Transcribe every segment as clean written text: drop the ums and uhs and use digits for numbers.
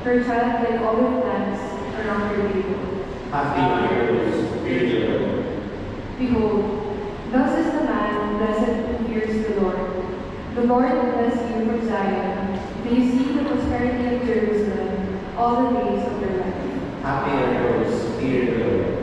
her child like olive plants around her table. Happy years, dear Lord. Behold, thus is the man blessed who fears the Lord. The Lord will bless you from Zion. May you see the prosperity of Jerusalem all the days of your life. Happy years, dear Lord.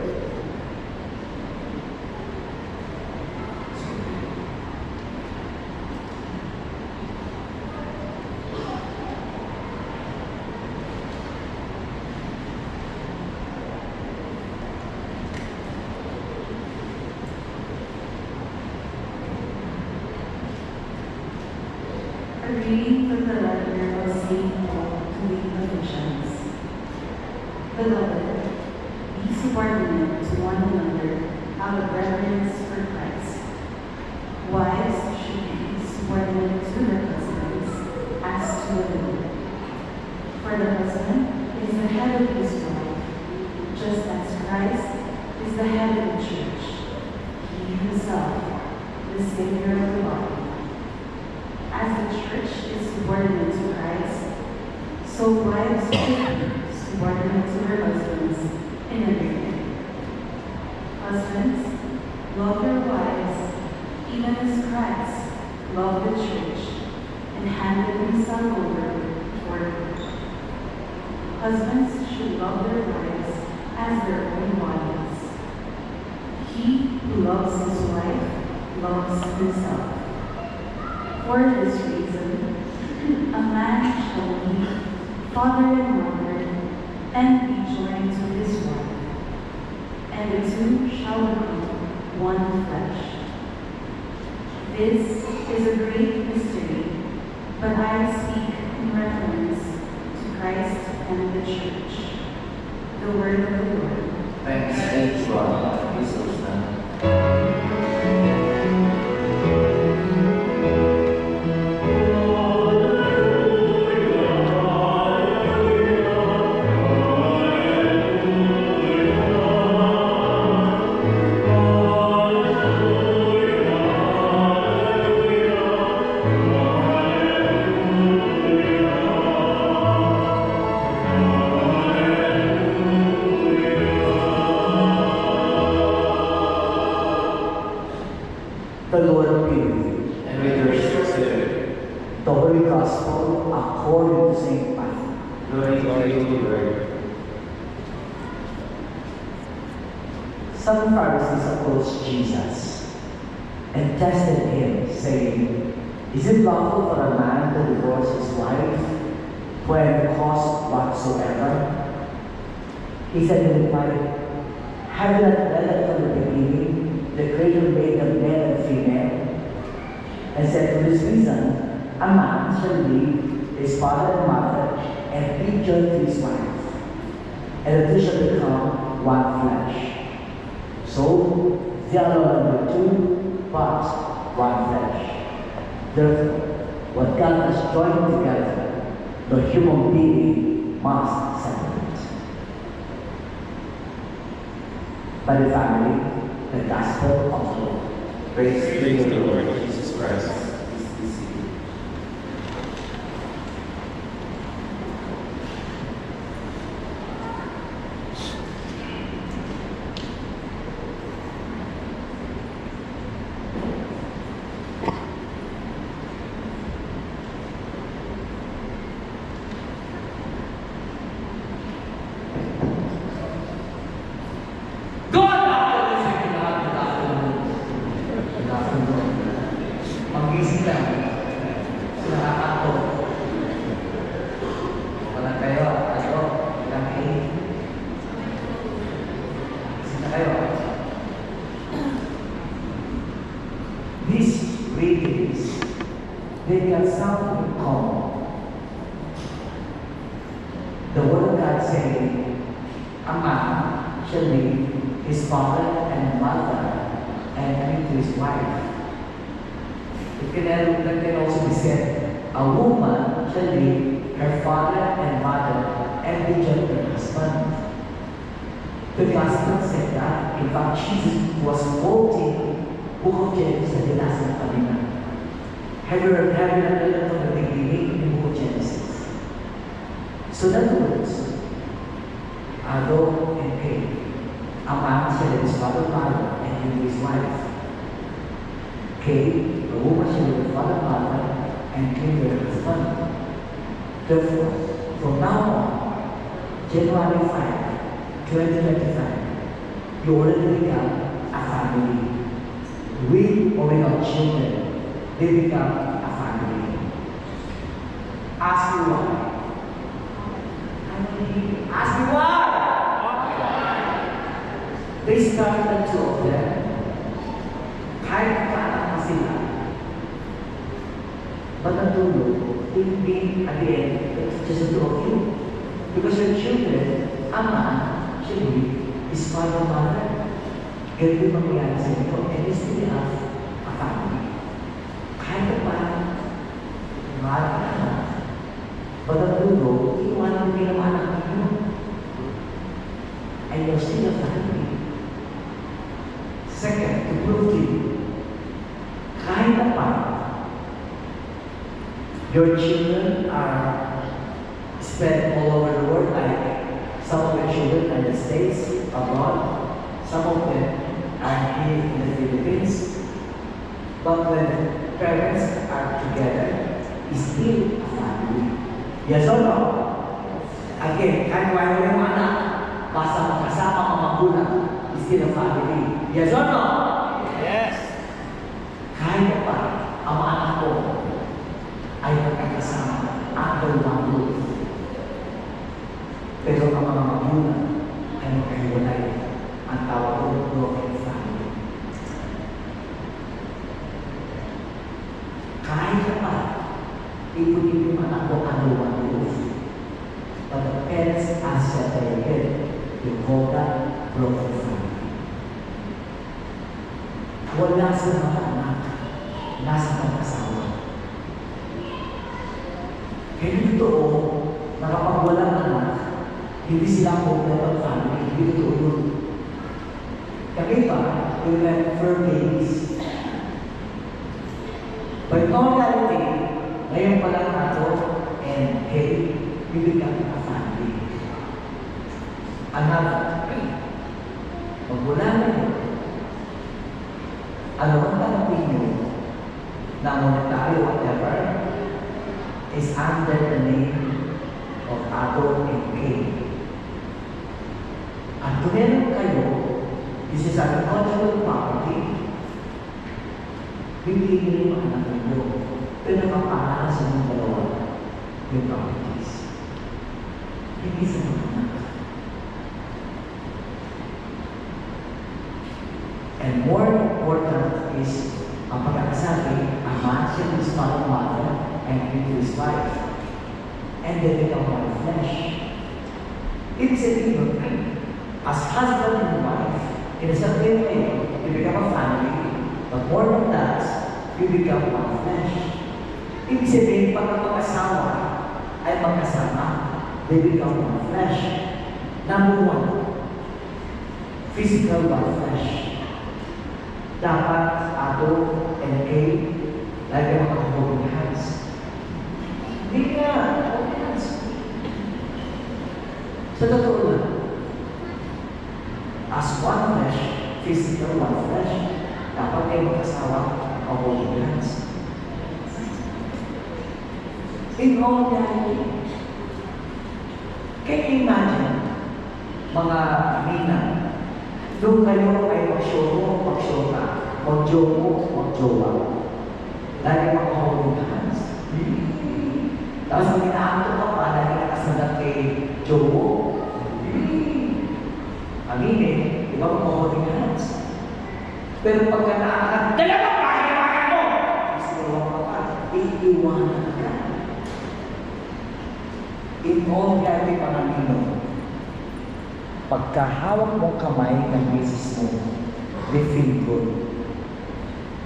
A reading from the letter of St. Paul to the Ephesians. Beloved, be subordinate to one another out of reverence for Christ. Wives should be subordinate to their husbands as to a Lord. For the husband is the head of his wife, just as Christ is the head of the church, he himself, the Savior of the body. As the church is subordinate to Christ, so wives should be subordinate to their husbands in everything. Husbands, love your wives, even as Christ loved the church and handed himself over for her. Husbands should love their wives as their own bodies. He who loves his wife loves himself. For this reason, a man shall leave father and mother and be joined to his wife, and the two shall become one flesh. This is a great mystery, but I speak in reference to Christ and the church. The word of the Lord. Thanks be to God. Please stand. The Lord be with you. And with your spirit, The Holy Gospel according to St. Matthew. glory to you, Lord. Some Pharisees approached Jesus and tested him, saying, "Is it lawful for a man to divorce his wife for any cause whatsoever?" He said in reply, "Have you not read that from the beginning, the Creator made them male and female, and said for this reason, a man shall leave his father and mother and be joined to his wife, and the two shall become one flesh. So they are no longer two, but one flesh. Therefore, what God has joined together, no human being must separate." By the family, the Gospel of the Lord. Praise to the Lord Jesus Christ. Please be seated. Good afternoon, good afternoon. Good afternoon. Magising lang. Nakakato. Wala kayo, ilang kayo. Gising na kayo. These readings, they got something in common. The Word of God saying, a man shall leave his father and mother and cling to his wife. That can also be said, a woman shall leave her father and mother and be joined to her husband. The Gospel said that. In fact, Jesus was quoting Book of Genesis na binasa ng kanina. Have you read from the beginning in the Book of Genesis? So in other words, Ado and Cain, a man said his father mother and his wife. Cain, a woman said his father mother and Cain their husband. Therefore, from now on, January 5, 2025, you already become a family. With or without children, they become a family. Ask me why. Ask me why. They started the two of them. Kahit kaanak na sila. But natulog, hindi at the end, it's just the two of you. Because your children, ama, should be his father, mother. Ganito yung mangyayari sa inyo, and they still have a family. Kahit na parang mahal ka na, but natulog, iwanan mo yung anak ninyo. And you're still a family. Second, to prove to you, kahit na pa, your children are spread all over the world, like some of your children are in the States, abroad, some of them are here in the Philippines. But when parents are together, it's still a family. Yes or no? Again, kahit wala yung anak, basta magkasama ang magulang, it's still a family. Yes or no? Yes. Kahit pa ang mga anak ko ay magkakasama under one roof. Pero ang mga magulang ay magkahiwalay. Ang tawag ko, broken family. Kahit pa, ipon-ipon yung anak ko under one roof. But the parents are separated. You call that broken family. Wala sa mga anak, nasa mag-asawa. Kaya totoo, na kapag walang anak, hindi sila complete family, hindi totoo yun. Kaya pa, you have four babies. But normality, ngayon pa lang ako and hey, we become a family. Another, pag wala na yun, ano ang tanapin nyo na monetary whatever is under the name of Ado and Cain. At kung meron kayo, this is agricultural property, bibigyan yung anak ninyo. Pero nakapahala sa mga dalawa yung properties. Hindi sa mga anak. And more important is ang pagkakasabi, a man shall his father and mother and cleave to his wife, and they become one flesh. Ibig sabihin, as husband and wife, in a certain way, you become a family, but more than that, you become one flesh. Ibig sabihin, pag ang mag-asawa ay magkasama, they become one flesh. Number one, physical one flesh. Dapat Ado and Cain lagi mag-holding hands. Hindi nga, holding hands. Sa totoo lang, as one flesh, physical one flesh, dapat kayo mag-asawa mag-holding hands. In all reality, can you imagine mga mina, nung kayo ay mag-show ka, mag-jowa, lagi mag-holding hands. Tapos ang inaanto ka pa, lagi nakasalat kay Jowo. Aminin, di ba mag-holding hands? Pero pagka naakat, dalawa pa mo! Isulaw ka pa, iiwanan ka. In all reality, Panginoon, pagkahawak mong kamay ng misis mo, they feel good.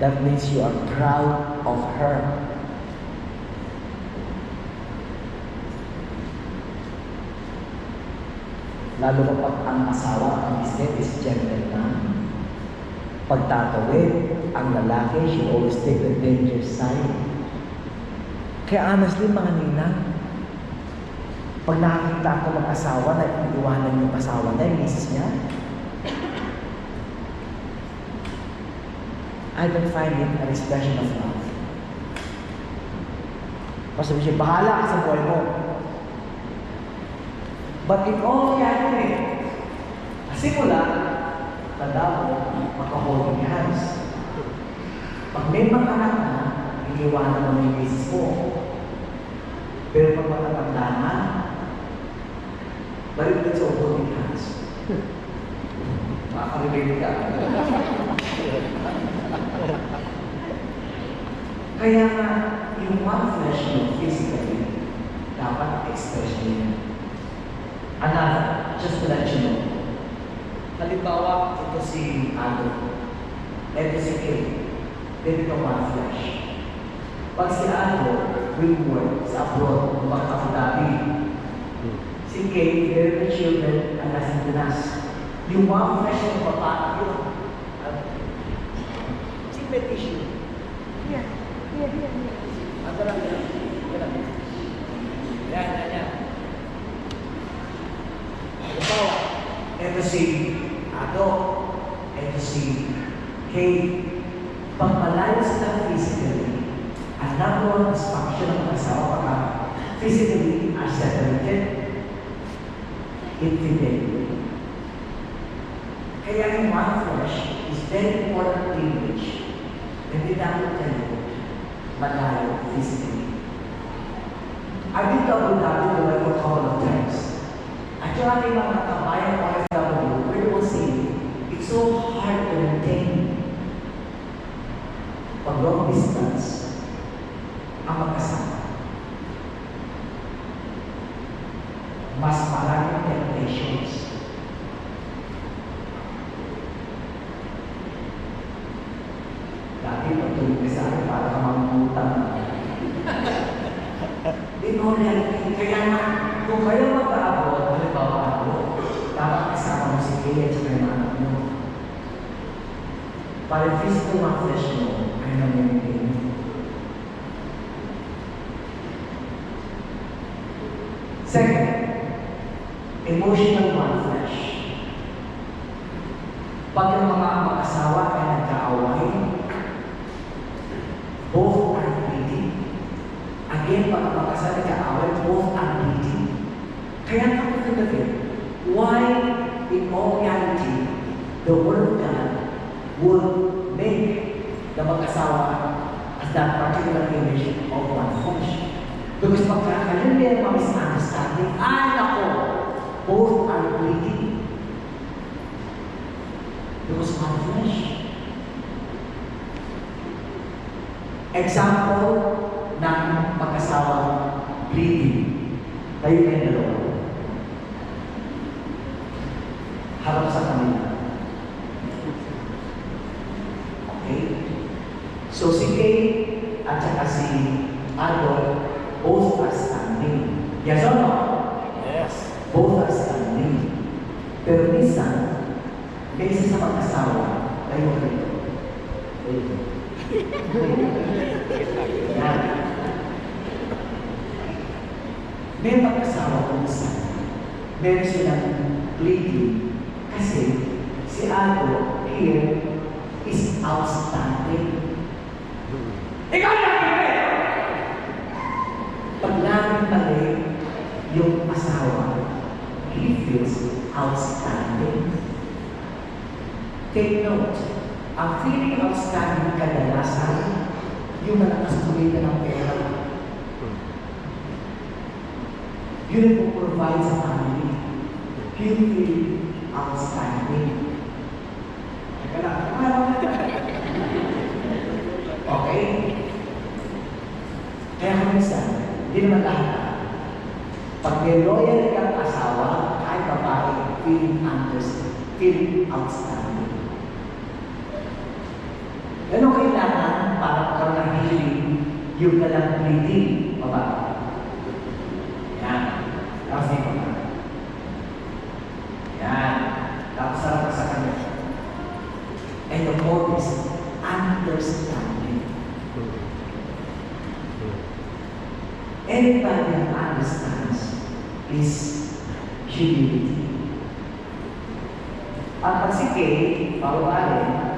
That means you are proud of her. Lalo na pag ang asawa, ang mister is gentleman. Pagtatawid, ang lalaki should always take the danger side. Kaya honestly, mga ninang, Pag nakakita ako ng asawa na iniwanan yung asawa na, yung misis niya, I don't find it an expression of love. Pasabi siya, bahala ka sa buhay mo. But in all reality, simula, tanda mo, maka-holding hands. Pag may mga anak na, iniwanan mo yung misis mo. Pero pag matatanda na, balik ulit sa holding hands. Makakarelate ka. Kaya nga, yung one flesh mo physically, dapat expression niya. Another, just to let you know. Halimbawa, ito si Ado. Ito si Kay. Dito one flesh. Pag si Ado will work sa abroad, Abu Dhabi. Si Kay, very children, ang nasa Pinas. Yung one flesh ng papa, yun. Si Petition. Here. Ito lang, yan. Halimbawa, ito si Ado, ito si Kay. Pag malayo sila physically, ang number one dysfunction ng asawa pagka physically are separated, infidelity. Kaya yung one flesh is very important privilege. Hindi namin tayo malayo physically. I've been to Abu Dhabi for a couple of times. Actually, mga kabayan ko OFW, we will say, it's so hard to maintain pag long distance ang magkasama. Mas maraming temptations. Dati pagtulog ka sa akin para ka mamutang. Di mo reality. Kaya nga, kung kayo mag-aabot, halimbawa ako, dapat kasama mo si Kay at saka yung anak mo. Para yung physical mga flesh mo, ay nang-maintain mo. Second, emotional one flesh. Pag yung mga mag-asawa ay nagkaaway, both are bleeding. Again, pag ang mag-asawa nagkaaway, both are bleeding. Kaya kapag why in all reality, the Word of God would make the mag-asawa as that particular image of one flesh. Because pagkakaroon may mga misunderstanding, ay nako, both are bleeding. Because one flesh. Example ng mag-asawa bleeding. Tayo kayo dalawa. Harap sa kanila. Okay? So si Kay at saka si Ado, both are standing. Yes or no? Yes. Both are standing. Pero minsan, may isa sa mag-asawa, tayo rito. Yan. May mag-asawa kung minsan, meron silang bleeding kasi si Ado here is outstanding. Ikaw na! Pag laging mali yung asawa, he feels outstanding. Take note, ang feeling outstanding kadalasan, yung malakas kumita ng pera. Yun ang provide sa family. You feel outstanding. Okay? Kaya kung minsan, hindi naman lahat. Pag may loyal kang asawa, kahit babae, feeling outstanding. Ano kailangan para magkaroon ng healing, yung nalang bleeding, babae? Yan. Tapos dito na. Yan. Tapos sarap ka sa kanya. And the whole is understanding. Anybody who understands is humility. At pag si Kay, palualin,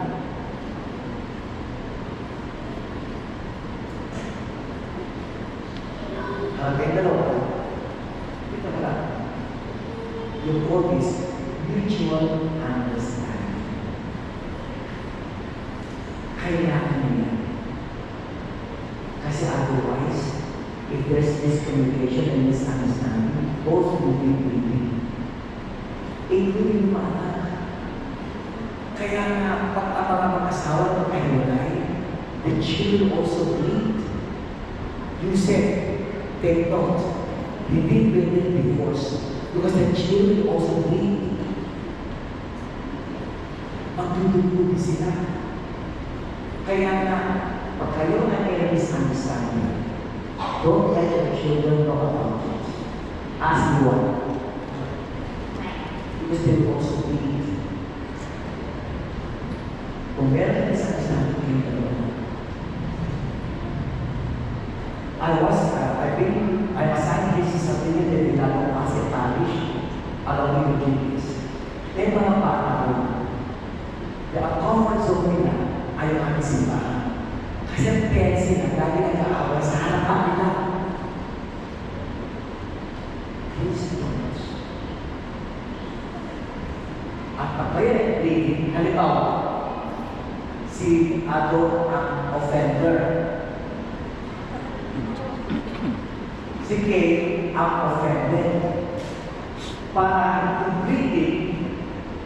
kayong dalawa, ito pala, yung quote is mutual understanding. Kailangan niya. Kasi otherwise, if there's miscommunication and misunderstanding, both will be bleeding. Including mga anak. Kaya nga, pag ang mga mag-asawa magkahiwalay, the children also bleed. You said, take note, hindi pwede divorce because the children also bleed. Magdudugo sila. Kaya nga, pag kayo na may misunderstanding, don't let your children know about it. Ask me why. Because they will also bleed. Kung meron na misunderstanding kayo dalawa, I'm assigned this sa pinili na nilalong kasi parish, along with duties. May mga bata ko, ang comfort zone nila ay ang aming simbahan. Kasi ang parents nila, lagi nag-aaway sa harapan nila. Please don't. At pag kayo nag-pleading, halimbawa, si Ado ang offender. Si Kay ang offended. Para yung bleeding,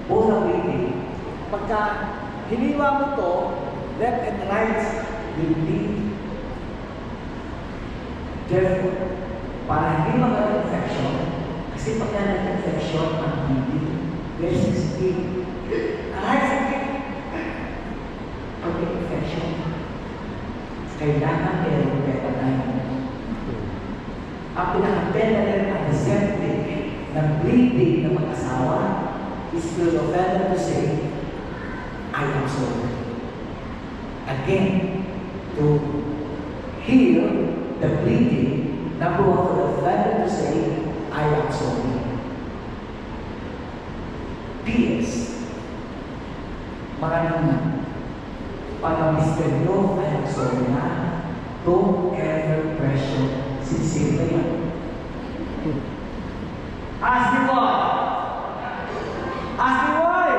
both ang bleeding, pagka hiniwa mo to, left and right will bleed. Therefore, para hindi mag-infection, kasi pagka nag-infection ang bleeding, very sensitive. Right, sensitive. Pag may infection, kailangan merong betadine. Ang pinaka-betadine at the septic ng bleeding ng mag-asawa is for the offender to say, I am sorry. Again, to heal the bleeding, number one, for the offender to say, I am sorry. P.S. Maraming pag-mister nyo, I am sorry na, don't ever pressure sincere na yan. Ask me why. Ask me why.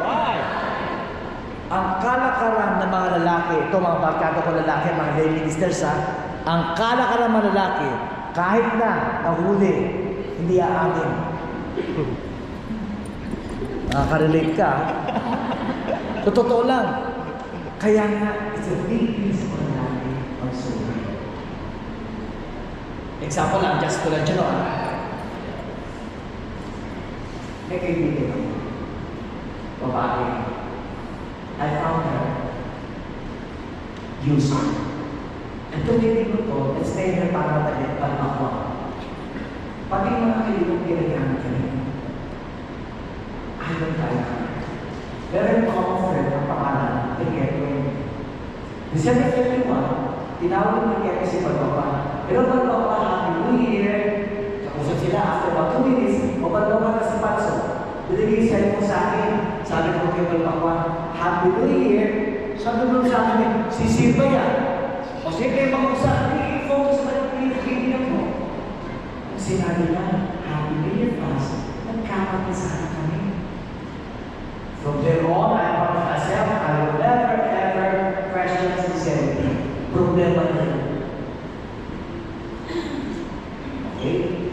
Why? Ang kalakaran ng mga lalaki, ito mga barkada ko lalaki, mga lay ministers ha, ang kalakaran ng mga lalaki, kahit na nahuli, hindi aamin. Nakaka-relate ka. So, totoo lang. Kaya nga, it's a big piece of lalaki ang sorry. Example lang, just to let you know. May kaibigan ako. Babae. I found her user. At tumitig ko to, let's say na para matalit, palmakwa. Pati mga kaibigan ginagamit ka rin. I don't like her. Very common friend ang pangalan ni Kevin. December 31, tinawag ni Kevin si Palmakwa. Pero Palmakwa, Happy New Year. Kakusap sila after about 2 minutes, o Palmakwa ka si Patso. Binigay sa mo sa akin. Sabi ko kay Palmakwa, Happy New Year. Sabi mo sa akin, sisir ba yan? O sige kayo mag-usap, i-focus sa kaibigan mo. Kung sinabi niya, Happy New Year, Patso, nagkakapisahan kami. From there on, I promise myself, I will never ever question sincerity. Problema na yun. Okay?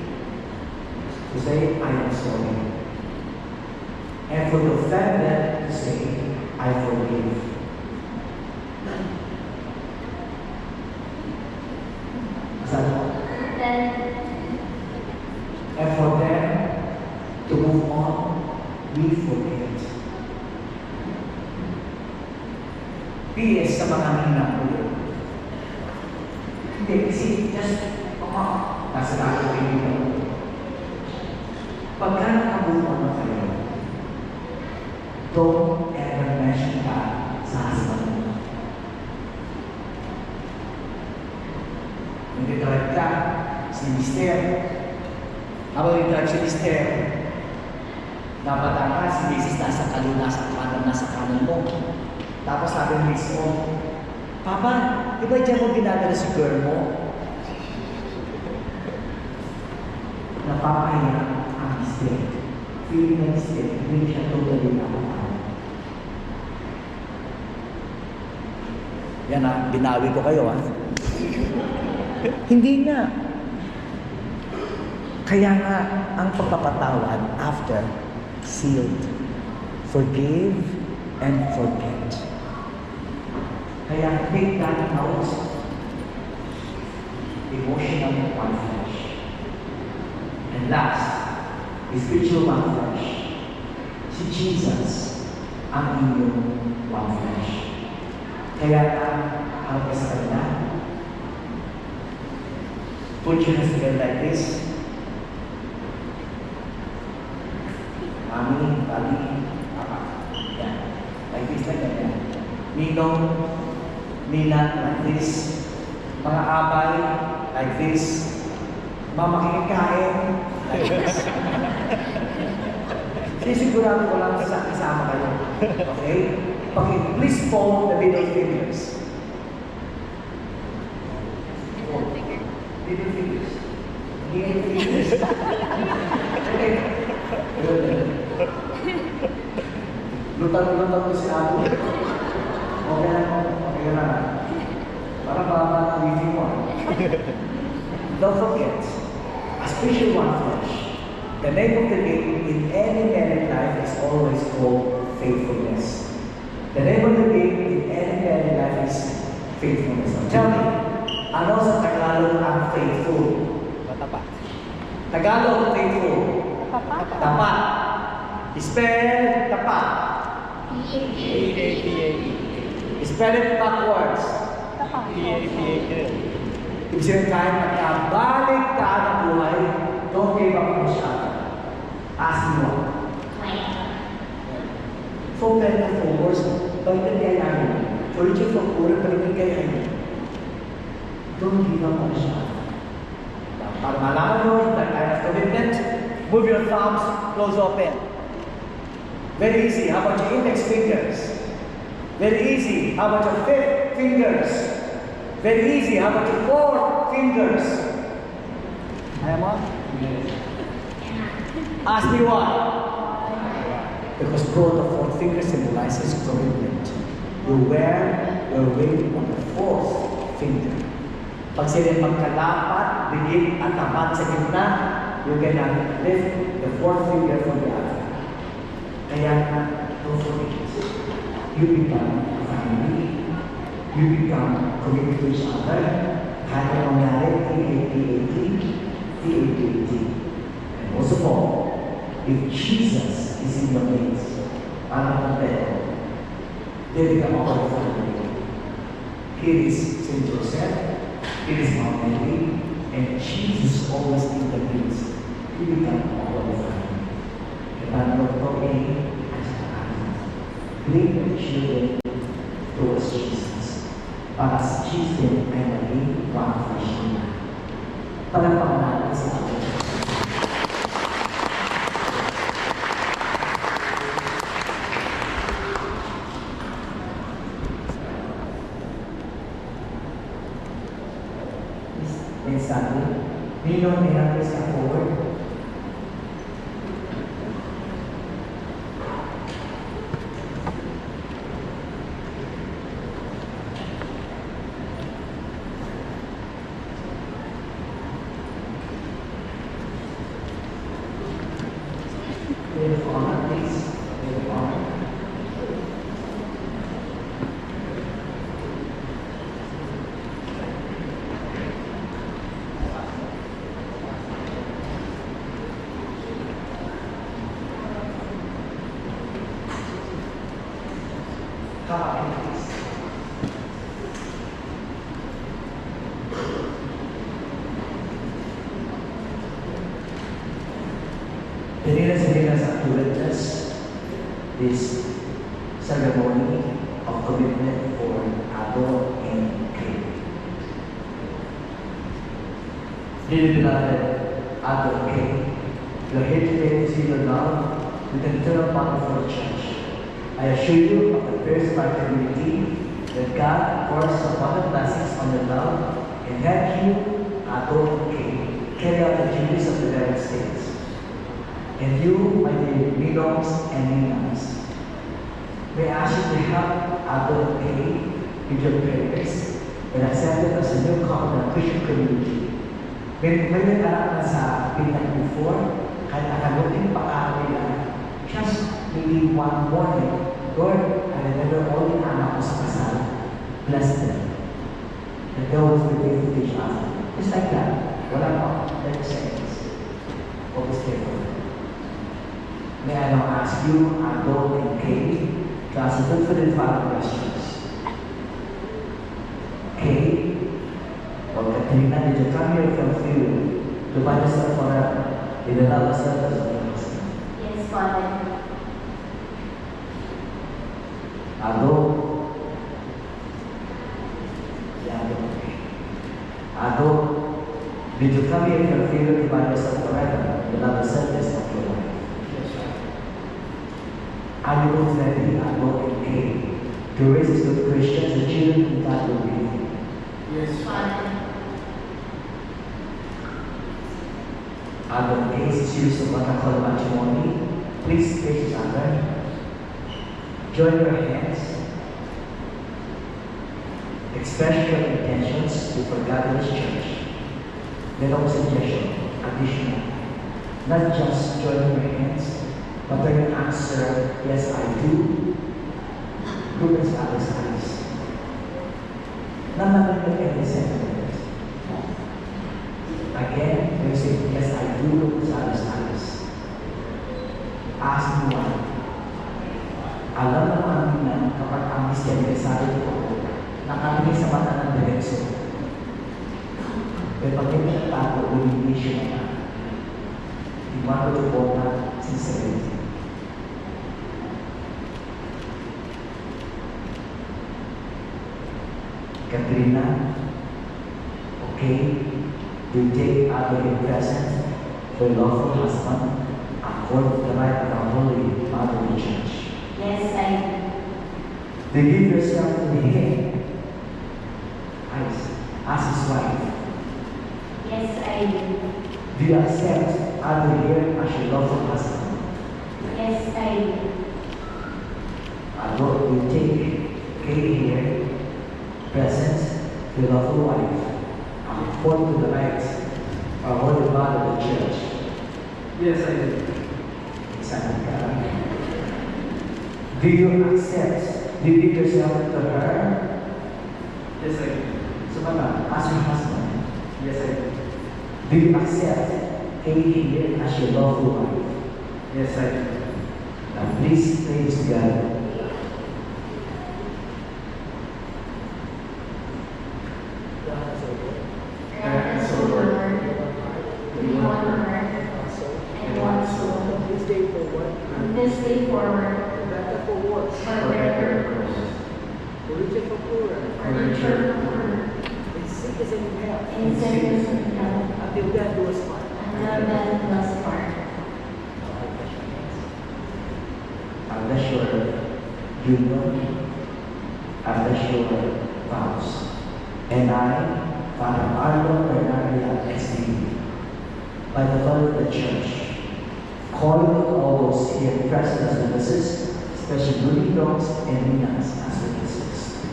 To say, I am sorry. And for the offended to say, I forgive. Saan mo? And for them to move on, we forget. P.S. sa mga hinapulo. Hindi, kasi just, nasa tayo kayo. Pagka nakabuhan na kayo, don't ever mention that sa husband mo. Hindi talaga ka, si Mister, Habang nag-drive si Mister, napataka si Mrs. nasa kanan mo. Tapos sabi ni Miss mo, Papa, di ba dyan mo ginagano si girl mo? Napapahiya ang mistake. Feeling na mistake, hindi siya totally nakapal. Yan na, binawi ko kayo Hindi nga. Kaya nga, ang pagpapatawad after sealed. Forgive and forget. Kaya take that out. Emotional one flesh. And last, spiritual one flesh. Si Jesus ang inyong one flesh. Kaya ang sa kanya, put your hands together like this. Mami, Daddy, Papa. Yan. Like this, like that. Ninong, Nina, like this. Mga abay, like this. Mga makikikain, like this. Sisigurado ko lang kasama kayo. Okay? Please fold the middle fingers. Fold. Middle fingers. Middle fingers. Okay. Good. Lutang-lutang ko si Ato. Okay na. Para baba ang wifi mo. Don't forget, a special one flesh. The name of the game in any married life is always called faithfulness. The name of the game in any married life is faithfulness. Now tell me, ano sa Tagalog ang faithful? Matapat. Tagalog, faithful. Tapat. Spell tapat. Spell it backwards. Ibig sabihin kahit magkabalik ka ng buhay, don't give up on siya. Ask mo. So, ganyan na forwards, balikan kaya namin. Ulit yung forward, balikan kaya namin. Don't give up on siya. Para malaman nyo, that kind of commitment, move your thumbs, close open. Very easy. How about your index fingers? Very easy. How about your fifth fingers? Very easy. How about your four fingers? Ayaw mo? Ask me why. Because both the four fingers symbolizes commitment. You wear your ring on the fourth finger. Pag sila magkalapat, bigit at tapat sa gitna, you cannot lift the fourth finger from the other. Kaya nga, don't forget. You become a family. You become committed to each other. Kahit ang mangyari, T-A-T-A-T. And most of all, if Jesus is in your midst, parang Pedro, they become all family. Here is St. Joseph, here is Mount Mary, and Jesus always in the midst. You become all family. Kaya Dr. A, bring the children towards Jesus. Para si Jesus ay maging one flesh nila. Palagpakan natin sa atin. Let's start with Ninong Miracles step forward. Pinila sa witness this ceremony of commitment for Ado and Kate. Dearly beloved Ado and Kate, You're here today to see the love with an eternal bond for the church. I assure you of the prayers of our community that God pours abundant blessings on your love and help you, Ato King, carry out the duties of the United States. And you, my dear Ninongs and Ninangs, may I ask you to help Ato King with your prayers and accept it as a new covenant Christian community. May nag-anak na sa Pinang before, kahit nakaluting pa ka nila, just maybe one morning, Lord, I remember all the anak ko sa kasal. Bless them. And they always be faithful to each other. Just like that. Wala pa. 30 seconds. Always careful. May I now ask you, Ado and Kay, to ask the following questions. Kay, or Katrina, did you come here from Philly to find yourself forever in the love service of your husband? Yes, Father. Ado, Ado, did you come here from Philly to find yourself forever in the love service of your life? Yes, sir. Are you both ready, Ado and Kay, to raise as good Christians and children who God will give you? Yes, Father. Ado and Kay, since you so what I call matrimony, please face each other. Join your hands. Express your intentions before God and His church. Then also suggestion, additional. Not just join your hands, but when you answer, yes, I do, look at others' eyes. None of them any sentiment. Again, when you say, yes, I do, look at others' eyes. Ask me why. Alam ng amin na kapag ang misteryo sabi ko, nakatingin sa mata ng direksyon. Pero pag hindi siya tapo, hindi siya na. Iwan ko ito po na sincerity. Katrina, okay, you take out of your present for your lawful husband according to the right of our holy Father Church. Yes, I do. They give yourself to Him as His wife. Yes, I do. Do you accept Ado here as your lawful husband? Yes, I do. Ado, you take Kay here, present, your lawful wife, according to the rights of our Holy Father of the Church. Yes, I do. Excited God. Do you accept? Do you give yourself to her? Yes, I do. So, as your husband. Yes, I do. Do you accept Kay here as your lawful wife? Yes, I do. Now, please pray this together. Grant us, O Lord, to be one heart and one soul. This day forward, From this day forward, better for worse, for better, for richer for poorer, for richer, for poorer, in sickness and in health, in sickness and health, until death do us part. until death do us part. I bless your union. I bless your vows. And I, Father Arlo Bernardia SB, by the word of the church, calling all those here present as witnesses, especially duly dogs and Minas as witnesses,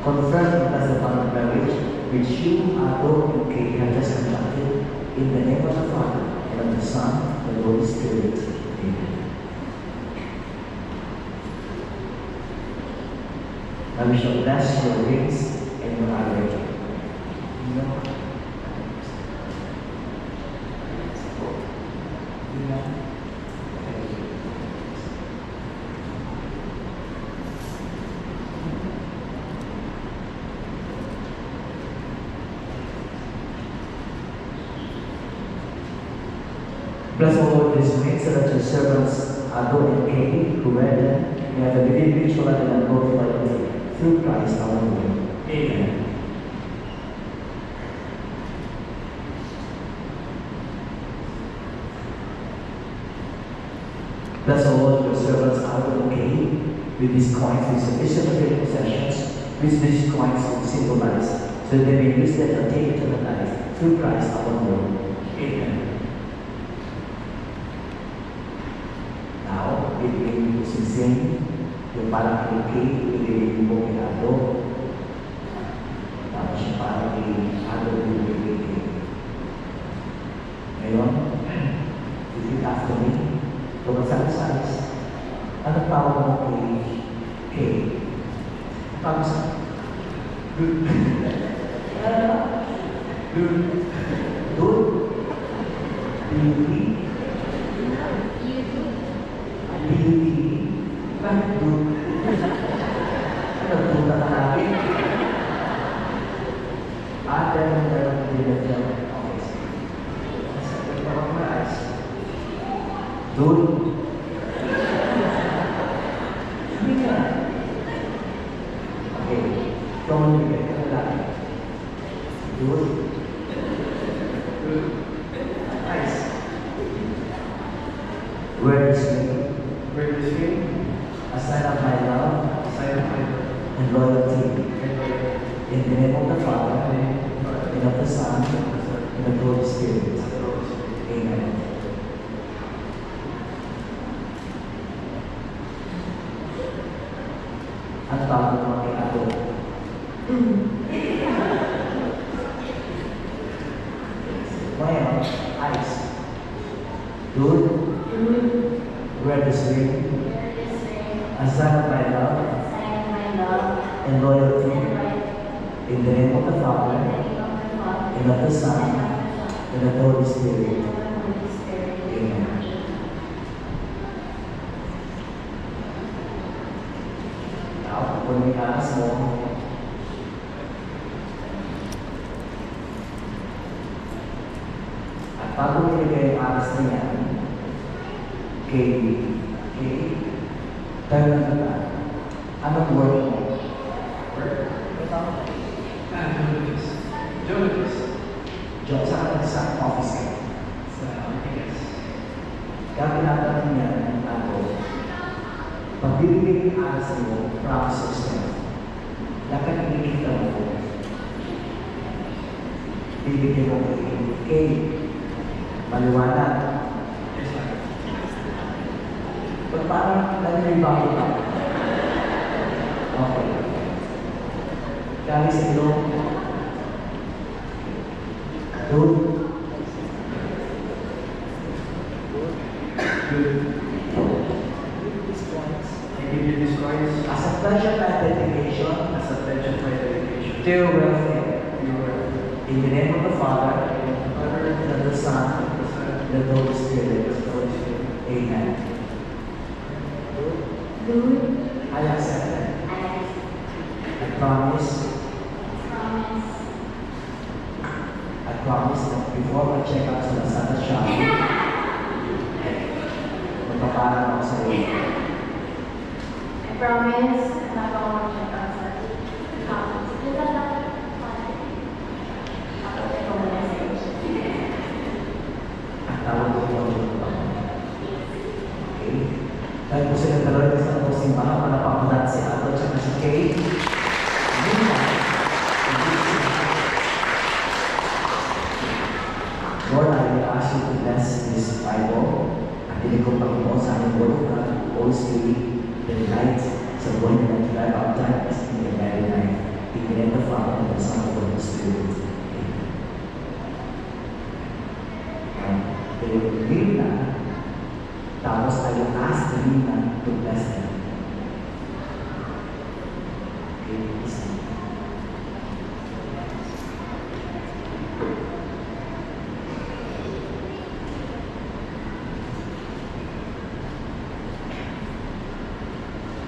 confirm the blessed bond of marriage which you, Ado, and Kay have just conducted in the name of the Father, and of the Son, and the Holy Spirit. Amen. Now we shall bless your rings and your adoration. Bless, O Lord, these rings so that your servants Ado and Kay, who read them, may have a living ritual and glorified you through Christ our Lord. Amen. Bless, O Lord, your servants out of the cave with these coins, with sufficient material possessions, which these coins will symbolize, so that they may use them to attain eternal life through Christ our Lord. Amen. Now, bibigyan niyo po sinsing, yung parang kay cave, bibigyan niyo po kay Ado. Tapos yung parang kay Ado, bibigyan kay cave. Ngayon, repeat after me. Tumasalis-salis. Anong tawag mo kay cave? Tawag sa good. Good. Good. Beauty. Beauty. Bakit good? Ano, good na natin? Dahil din na dyan. Okay, sige. Sabi ko ako na ayos. Good. Hindi nga. Okay. Ikaw ang bigay ka na lang. Good. Good. Nice. Where is me? Where is he? A sign of my love Sign of my love. and loyalty. And loyalty. In the name of the Father, and of the Son, and of the Holy Spirit. Amen. Ang tawag ng mga Ado. Ngayon, ice. Good. Where the spring. A sign of my love and loyalty. In the name of the Father, and of the Son, and of the Holy Spirit. Amen. Now, kung may aras mo, at bago nilagay ang aras na yan, tayo lang kita. Anong word mo? Jonas. Diyan sa office ka. Kaya tinatanong niya ng ako, pag bibigay yung aras mo, promise yourself, dapat nakikita mo, bibigay mo kay maliwanag. Pag parang nalilibago ka. Okay. Kali sa ilong. Good. Good. These coins. I give you these coins As a pledge of identification, as a pledge of my dedication. to your welfare, You are in the name of the Father, Father, and of the Son, the Son, and of the Holy Spirit. the Holy Spirit. Amen. I accept it. I promise that before I check out sa Lazada Shopee, magpaparan ako sa iyo. I promise na ako mag-check out sa comments. At tawag ko po ang okay? Dahil po silang dalawa sa po simbahan, panapakulat si Ato at si Kay. Lord, I will ask you to bless this Bible. At hindi ko Panginoon sa aming Word of God, Holy Spirit, the light sa buhay na nag-drive out darkness in the very night. In the name of the Father, and the Son, and the Holy Spirit. They will kneel na, tapos I will ask the Nina to bless them. Okay, listen.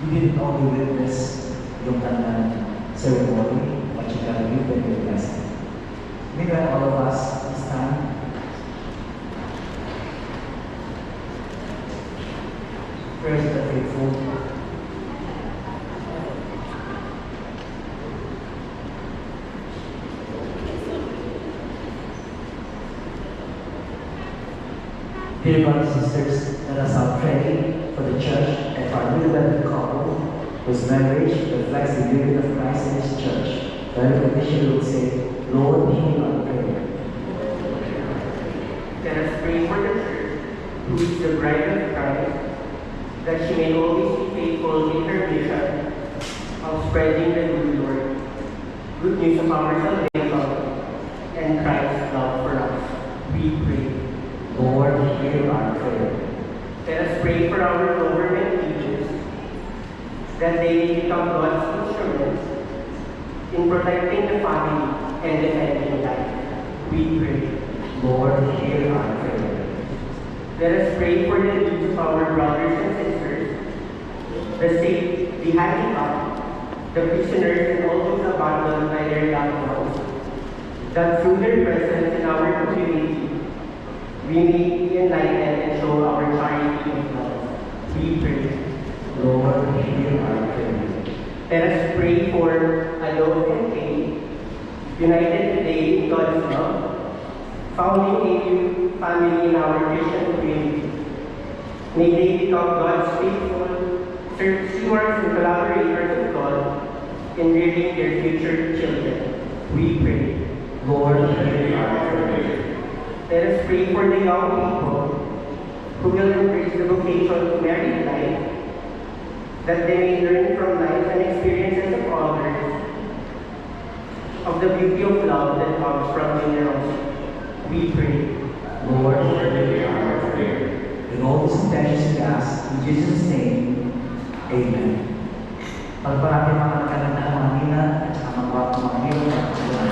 We didn't only witness yung kanilang ceremony, but you can give them your blessing. Meanwhile, all of us this time, prayers of the faithful. Dear brothers and sisters, let us all pray whose marriage reflects the unity of Christ and His church, the recognition would say, Lord, hear our prayer. Let us pray for the church, who is the bride of Christ, that she may always be faithful in her mission of spreading the good news of our salvation and Christ's love for us. We pray. Lord, hear our prayer. Let us pray for our government leaders, that they may become God's instruments in protecting the family and defending life. We pray. Lord, hear our prayer. Let us pray for the needs of our brothers and sisters, the sick, the handicapped, the prisoners, and all those abandoned by their loved ones, that through their presence in our community, we may be enlightened and show our charity of love. We pray. Lord, hear our prayer. Let us pray for Alok and Kay, united today in God's love, founding a new family in our Christian community. May they become God's faithful stewards and collaborators with God in rearing their future children. We pray. Lord, hear our prayer. Let us pray for the young people who will embrace the vocation of married life, that they may learn from life and experiences of others of the beauty of love that comes from generosity. We pray. Lord, hear our prayer. In all these intentions we ask, in Jesus' name, Amen. Pagparami mga nagkaganda mga nina at saka mga nilo at mga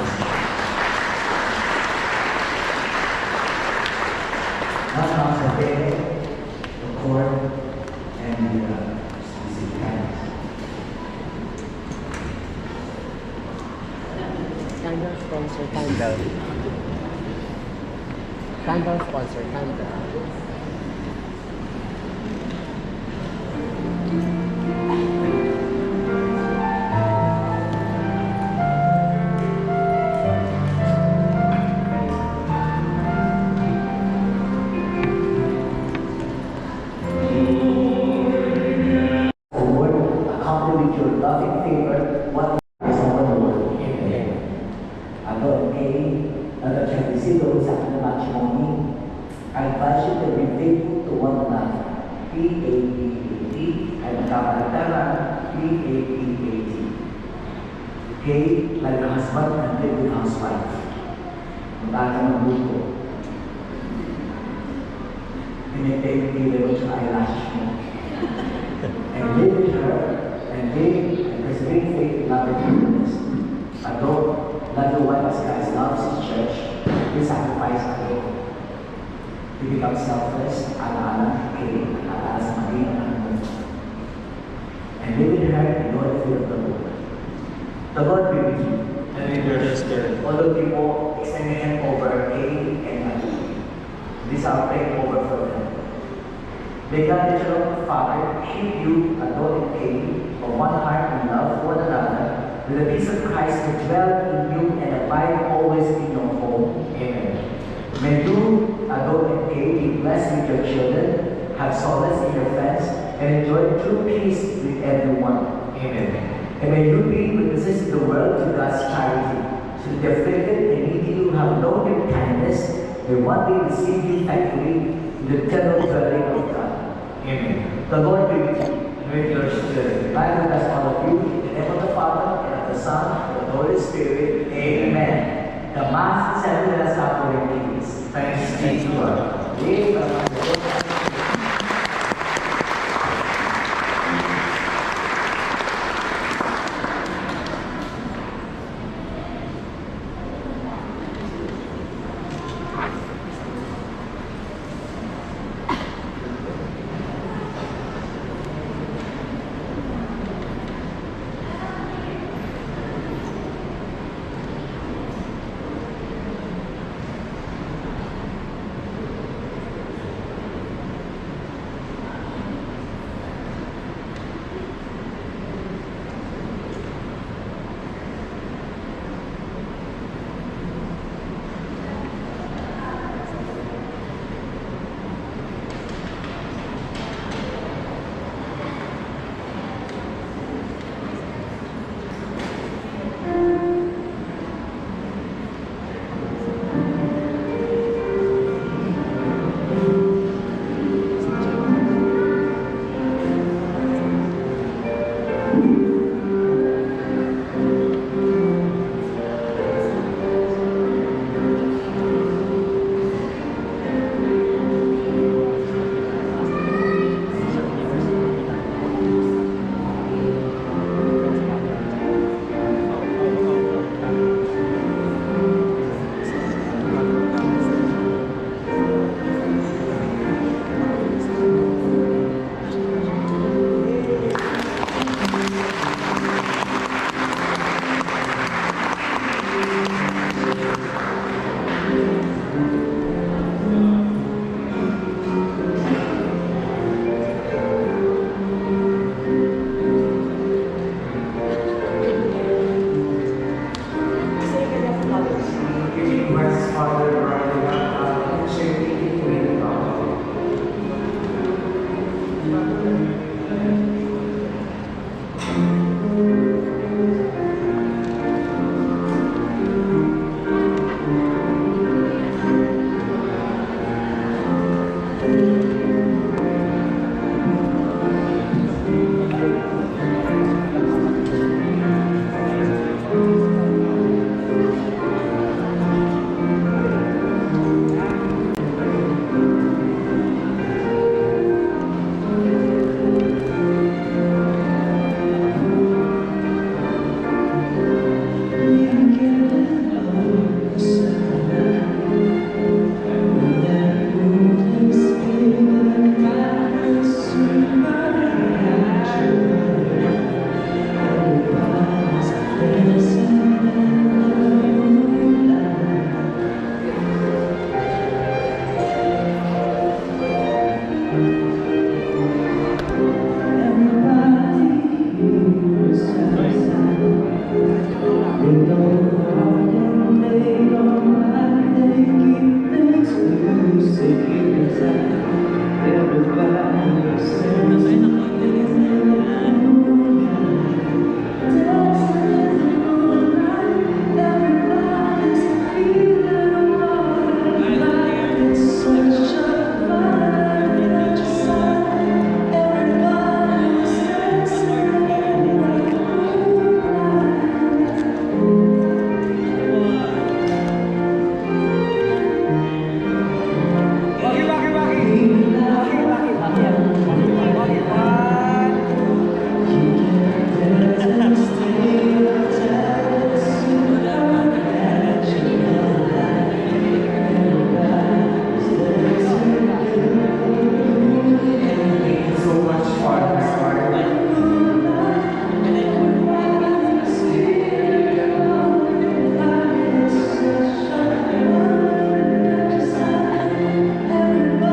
now comes the day, the court, and the specific hands. Candle sponsor, candle. Candle sponsor, candle. Okay, like a husband and live with housewife. Mag-ata ng buko. Pinitake level sa eyelashes mo. And live with her, and live and preserve faith in love and goodness. Although, love your wife as Christ loves His church, we sacrifice our to become selfless, ala-ala, okay, ala-ala sa maging and live with her in all the fear of the Lord. The Lord be with you. And with your spirit. All the people extend your hand over A and Ali. This are praying over for them. May God, the Lord Father, keep you, Adon and Kay, of one heart and love for one another, with the peace of Christ to dwell in you and abide always in your home. Amen. May you, Adon and Kay, be blessed with your children, have solace in your friends, and enjoy true peace with everyone. Amen. And may you be witnesses in the world to God's charity, so that the afflicted and needy who have known your kindness may one day receive you thankfully in the eternal dwelling of God. Amen. The Lord be with you and with your spirit. Abide with us all of you in the name of the Father and of the Son and of the Holy Spirit. Amen. The Mass is having us our peace. Thanks be to God. Amen.